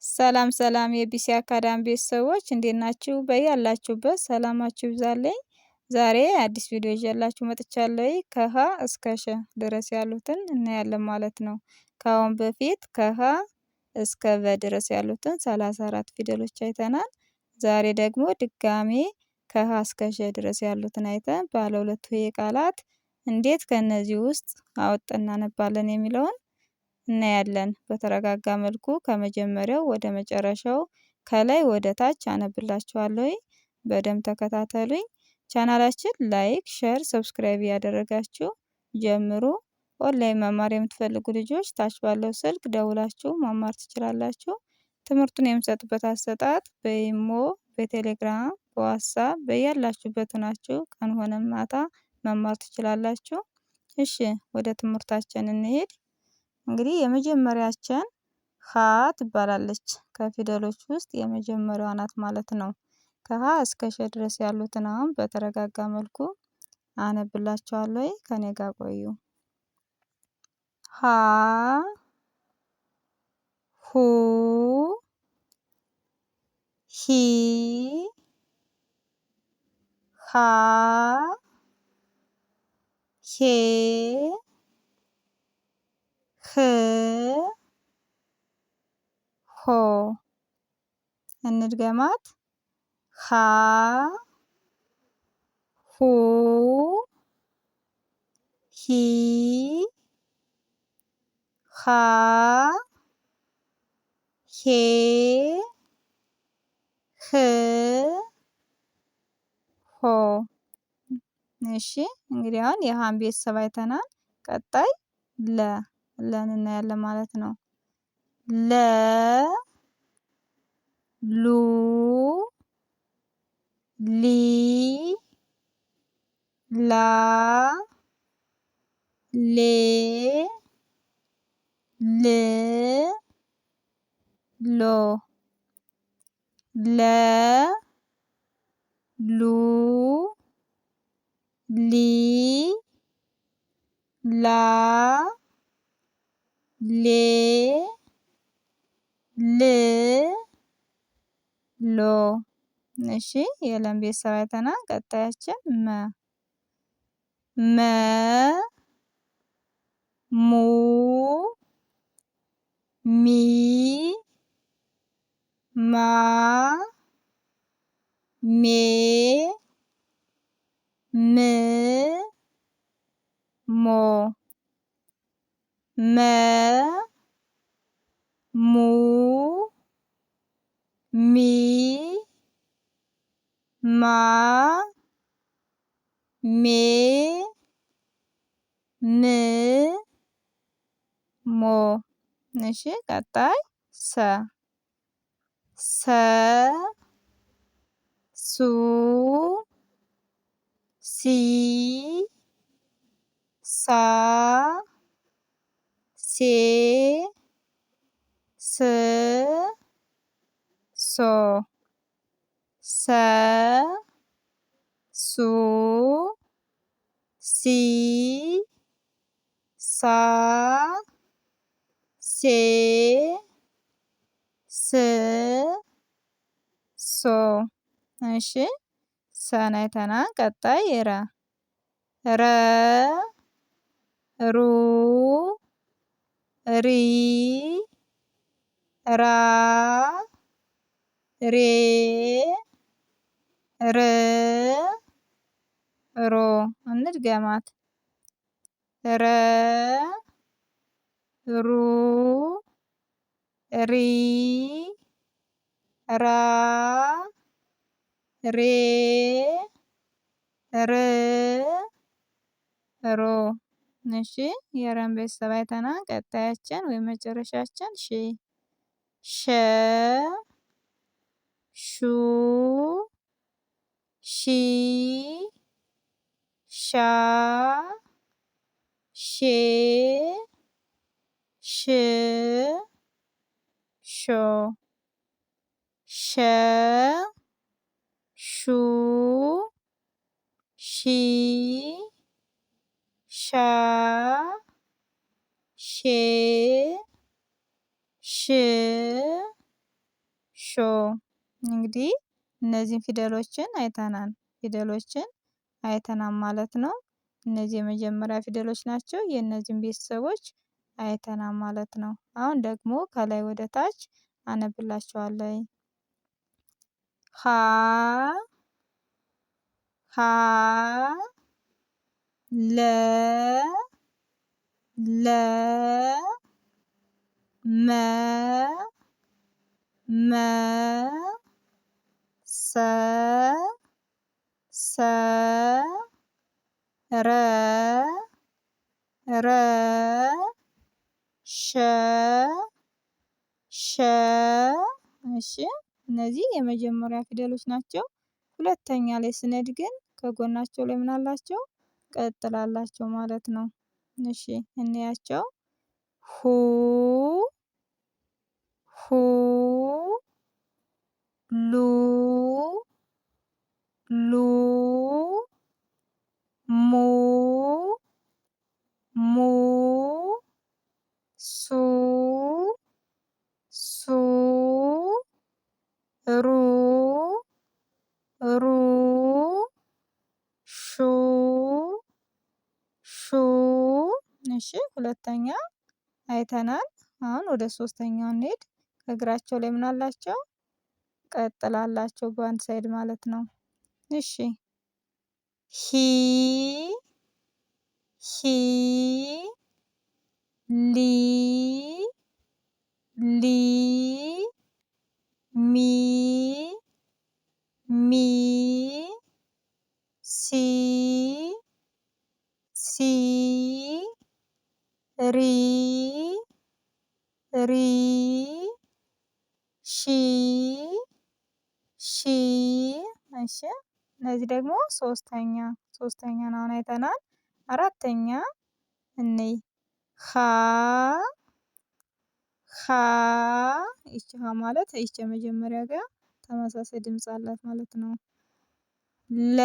ሰላም ሰላም የቢሲ አካዳሚ ቤተሰቦች እንዴት ናችሁ? በያላችሁበት ሰላማችሁ ይብዛልኝ። ዛሬ አዲስ ቪዲዮ ይዤላችሁ መጥቻለሁ። ከሀ እስከ ሸ ድረስ ያሉትን እናያለን ማለት ነው። ከአሁን በፊት ከሀ እስከ ቨ ድረስ ያሉትን 34 ፊደሎች አይተናል። ዛሬ ደግሞ ድጋሜ ከሀ እስከ ሸ ድረስ ያሉትን አይተን ባለ ሁለት ሆሄ ቃላት እንዴት ከነዚህ ውስጥ አወጥተን እናነባለን የሚለውን እናያለን። በተረጋጋ መልኩ ከመጀመሪያው ወደ መጨረሻው ከላይ ወደ ታች አነብላችኋለሁ። በደንብ ተከታተሉኝ። ቻናላችን ላይክ፣ ሼር፣ ሰብስክራይብ ያደረጋችሁ ጀምሩ። ኦንላይን መማር የምትፈልጉ ልጆች ታች ባለው ስልክ ደውላችሁ መማር ትችላላችሁ። ትምህርቱን የምሰጥበት አሰጣጥ በኢሞ፣ በቴሌግራም፣ በዋትስአፕ በያላችሁበት ሆናችሁ ቀን ሆነ ማታ መማር ትችላላችሁ። እሺ ወደ ትምህርታችን እንሄድ። እንግዲህ የመጀመሪያችን ሀ ትባላለች። ከፊደሎች ውስጥ የመጀመሪያዋ ናት ማለት ነው። ከሀ እስከ ሸ ድረስ ያሉትን አሁን በተረጋጋ መልኩ አነብላችኋለሁ። ከኔ ጋር ቆዩ። ሀ ሁ ሂ ሃ ሄ ህ ሆ። እንድገማት። ሀ ሁ ሂ ሃ ሄ ህ ሆ። እሺ እንግዲህ አሁን የሀን ቤተሰብ አይተናል። ቀጣይ ለን እናያለን ማለት ነው። ለ ሉ ሊ ላ ሌ ል ሎ ለ ሉ ሊ ላ ሌ ል ሎ። እሺ የለም ቤተሰብ አይተናል። ቀጣያችን መ ሙ ሚ ማ ሜ ም ሞ መ mu mi ma me ም ሞ። እሺ ቀጣይ ሰ ሱ ሲ ሳ ሴ ስ ሶ ሰ ሱ ሲ ሳ ሴ ስ ሶ። እሺ ሰን አይተናል። ቀጣይ ረ ሩ ሪ ራ ሬ ር ሮ። እንድገማት። ረ ሩ ሪ ራ ሬ ር ሮ። እሺ የረን ቤተሰብ አይተናል። ቀጣያችን ወይም መጨረሻችን ሸ ሹ ሺ ሻ ሼ ሽ ሾ ሸ ሹ ሺ ሻ ሼ ሽ ሾ። እንግዲህ እነዚህን ፊደሎችን አይተናል ማለት ነው። እነዚህ የመጀመሪያ ፊደሎች ናቸው። የእነዚህን ቤተሰቦች አይተናል ማለት ነው። አሁን ደግሞ ከላይ ወደ ታች አነብላችኋለሁ። ሀ ሀ ለ ለ መ መ ሰ ሰ ረ ረ ሸ ሸ። እሺ እነዚህ የመጀመሪያ ፊደሎች ናቸው። ሁለተኛ ላይ ስንሄድ ግን ከጎናቸው ላይ ምን አላቸው? ቅጥል አላቸው ማለት ነው። እሺ እንያቸው። ሁ ሁ ሉ ሉ ሙ ሙ ሱ ሱ ሩ ሩ ሹ ሹ። እሺ ሁለተኛ አይተናል። አሁን ወደ ሶስተኛው እንሂድ። ከእግራቸው ላይ ምን አላቸው? ቅጥል አላቸው በአንድ ሳይድ ማለት ነው። እሺ ሂ ሂ ሊ ሊ ሚ ሚ ሲ ሲ ሪ ሪ ሺ ሺ። እሺ እነዚህ ደግሞ ሶስተኛን አሁን አይተናል። አራተኛ እንይ። ሀ ሀ ይቺ ሀ ማለት ይቺ የመጀመሪያ ጋር ተመሳሳይ ድምጽ አላት ማለት ነው። ለ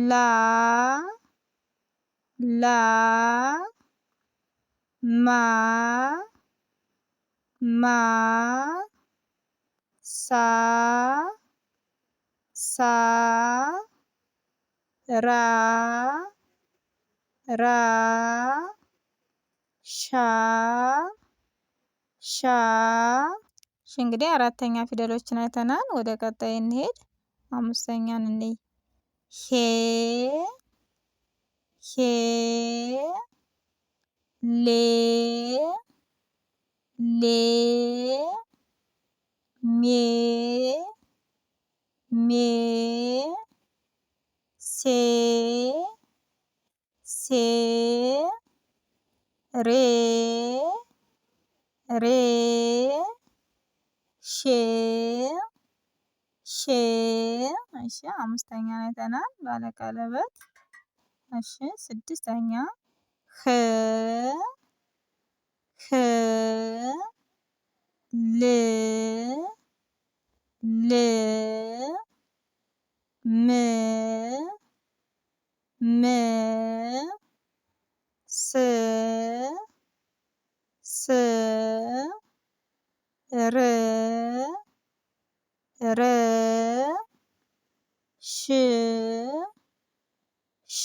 ላ ላ ማ ማ ሳ ሳ ራ ራ ሻ ሻ። እሺ እንግዲህ አራተኛ ፊደሎችን አይተናል። ወደ ቀጣይ እንሄድ። አምስተኛን እንይ። ሄ ሄ ሌ ሌ ሜ ሜ ሴ ሴ ሬ ሬ ሼ ሼ። እሺ አምስተኛ አይተናል ባለቀለበት። እሺ ስድስተኛ ህ ህ ል ል ም ም ስ ስ ር ር ሽ ሽ።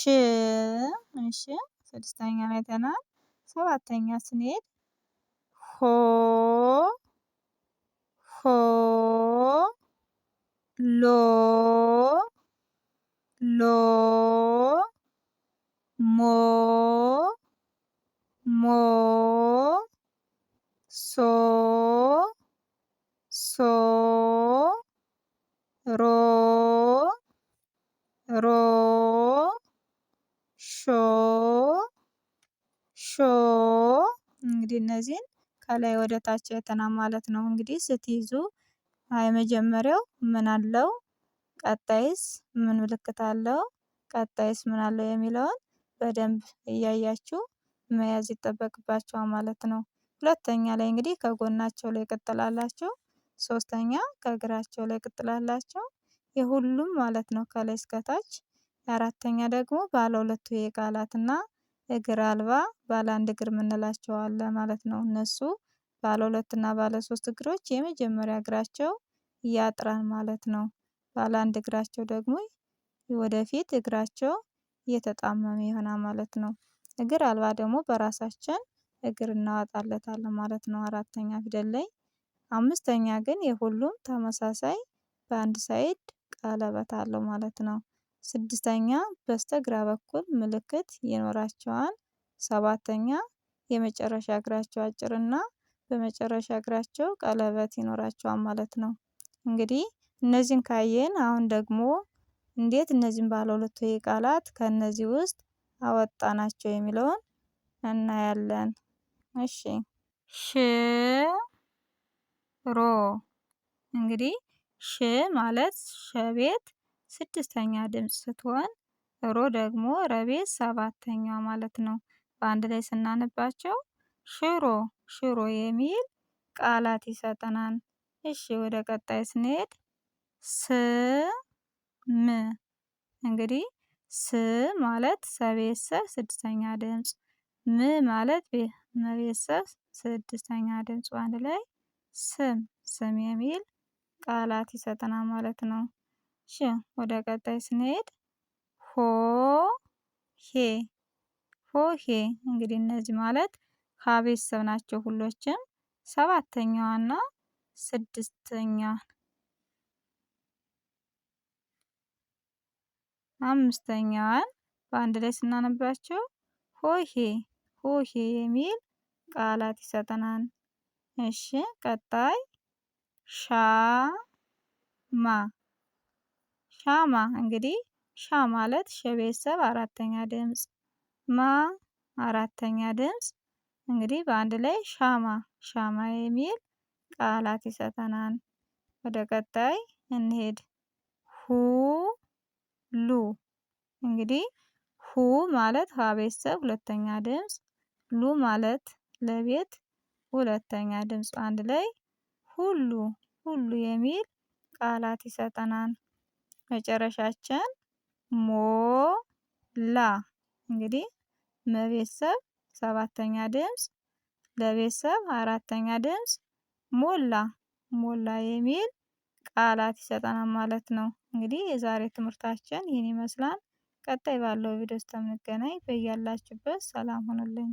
እሺ ስድስተኛን አይተናል። ሰባተኛ ስንሄድ ሆ ሆ ሎ ሎ ሞ ሞ ሶ ሶ ሮ ሮ ሾ ሾ። እንግዲህ እነዚህን ከላይ ወደ ታች አይተናል ማለት ነው። እንግዲህ ስትይዙ የመጀመሪያው ምን አለው? ቀጣይስ ምን ምልክት አለው? ቀጣይስ ምን አለው የሚለውን በደንብ እያያችሁ መያዝ ይጠበቅባቸዋል ማለት ነው። ሁለተኛ ላይ እንግዲህ ከጎናቸው ላይ ቅጥል አላቸው። ሶስተኛ ከእግራቸው ላይ ቅጥል አላቸው። የሁሉም ማለት ነው ከላይ እስከ ታች። አራተኛ ደግሞ ባለ ሁለት ሆሄ ቃላትና እግር አልባ ባለ አንድ እግር የምንላቸው አለ ማለት ነው። እነሱ ባለ 2 እና ባለ 3 እግሮች የመጀመሪያ እግራቸው ያጥራል ማለት ነው። ባለ 1 እግራቸው ደግሞ ወደፊት እግራቸው የተጣመመ ይሆናል ማለት ነው። እግር አልባ ደግሞ በራሳችን እግር እናወጣለታለን ማለት ነው። አራተኛ ፊደል ላይ። አምስተኛ ግን የሁሉም ተመሳሳይ በአንድ ሳይድ ቀለበት አለው ማለት ነው። ስድስተኛ በስተግራ በኩል ምልክት ይኖራቸዋል። ሰባተኛ የመጨረሻ እግራቸው አጭርና በመጨረሻ እግራቸው ቀለበት ይኖራቸዋል ማለት ነው። እንግዲህ እነዚህን ካየን አሁን ደግሞ እንዴት እነዚህን ባለ 2 ሆሄ ቃላት ከእነዚህ ውስጥ አወጣናቸው የሚለውን እናያለን። እሺ ሽሮ እንግዲህ ሽ ማለት ሸቤት 6ኛ ድምጽ ስትሆን ሮ ደግሞ ረቤት 7ኛ ማለት ነው። በአንድ ላይ ስናነባቸው ሽሮ ሽሮ የሚል ቃላት ይሰጠናል። እሺ ወደ ቀጣይ ስንሄድ ስም እንግዲህ ስ ማለት ሰቤተሰብ 6ኛ ድምጽ፣ ም ማለት መቤተሰብ 6ኛ ድምጽ በአንድ ላይ ስም ስም የሚል ቃላት ይሰጠናል ማለት ነው። እሺ ወደ ቀጣይ ስንሄድ ሆሄ ሆሄ እንግዲህ እነዚህ ማለት ሀ ቤተሰብ ናቸው ሁሎችም 7ኛዋና 6ኛ 5ኛዋን በአንድ ላይ ስናነባቸው ሆሄ ሆሄ የሚል ቃላት ይሰጠናል። እሺ ቀጣይ ሻማ ሻማ እንግዲህ ሻ ማለት ሸ ቤተሰብ 4ኛ ድምጽ፣ ማ 4ኛ ድምጽ እንግዲህ በአንድ ላይ ሻማ ሻማ የሚል ቃላት ይሰጠናል። ወደ ቀጣይ እንሄድ። ሁሉ እንግዲህ ሁ ማለት ሀ ቤተሰብ 2ኛ ድምጽ፣ ሉ ማለት ለቤት 2ኛ ድምጽ አንድ ላይ ሁሉ ሁሉ የሚል ቃላት ይሰጠናል። መጨረሻችን ሞላ እንግዲህ መቤተሰብ 7ኛ ድምጽ፣ ለቤተሰብ 4ኛ ድምጽ ሞላ ሞላ የሚል ቃላት ይሰጠናል ማለት ነው። እንግዲህ የዛሬ ትምህርታችን ይህን ይመስላል። ቀጣይ ባለው ቪዲዮ እስከምንገናኝ በያላችሁበት ሰላም ሁኑልኝ።